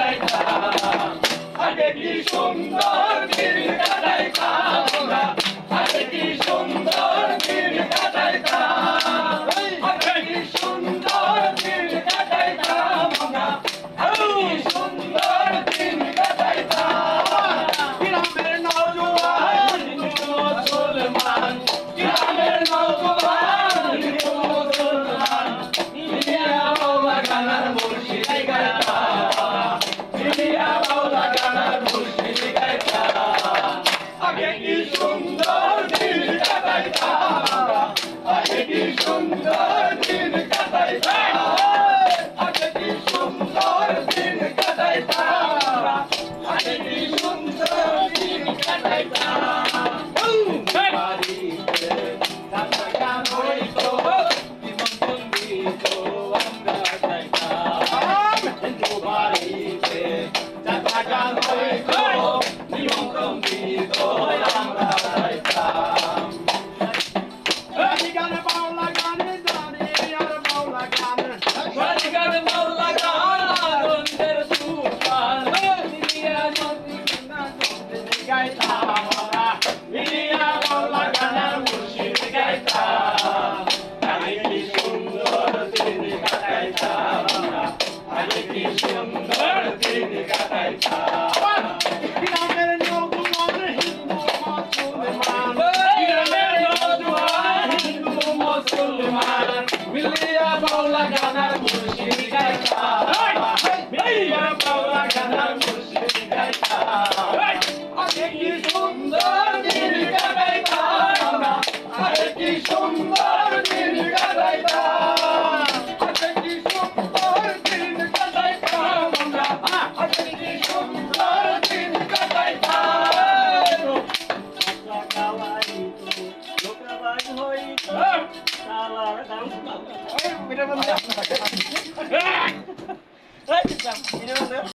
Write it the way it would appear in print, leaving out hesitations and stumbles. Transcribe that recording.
কাটাইতাম আগে কি সুন্দর দিন কাটাইতাম আমরা আগে কি সুন্দর দিন কাটাইতাম আগে কি সুন্দর দিন কাটাইতাম আমরা আগে কি সুন্দর দিন কাটাইতাম গ্রামের নওজোয়ান মুসলমান গ্রামের নওজোয়ান মুসলমান মিয়া বাউলা গানার মুর্শিদ গাইতাম মিয়া বাউলা গানার মুর্শিদ গাইতাম আগে কি সুন্দর দিন কাটাইতাম আগে কি সুন্দর দিন কাটাইতাম আগে কি সুন্দর দিন কাটাইতাম আগে কি সুন্দর দিন কাটাইতাম বাড়িতে রান্না গান হইতো নিমন্ত্রণ দিত আমরা যাইতাম হিন্দু বাড়িতে রান্না গান হইতো নিমন্ত্রণ দিত আমরা যাইতাম এই গানে বাউলা গানে জানি আর বাউলা গানে এই গানে বাউলা গান আনন্দের সুফান মিলিয়া নদী না নদী গাইতাম আমরা মিলিয়া বাউলা গানার মুর্শিদ গাইতাম আগে কি সুন্দর দিন কাটাইতাম আমরা আগে কি সুন্দর দিন কাটাইতাম গ্রামের নওজোয়ান হিন্দু মুসলমান গ্রামের নওজোয়ান হিন্দু মুসলমান মিলিয়া বাউলা গানার মুর্শিদ গাইতাম মিলিয়া বাউলা গানার মুর্শিদ গাইতাম আগে কি সুন্দর দিন কাটাইতাম আমরা আগে কি সুন্দর দিন কাটাইতাম আগে কি সুন্দর দিন কাটাইতাম আমরা আগে কি সুন্দর দিন কাটাইতাম লোকাবাই হইতো তালার দাম এটা বন্ধ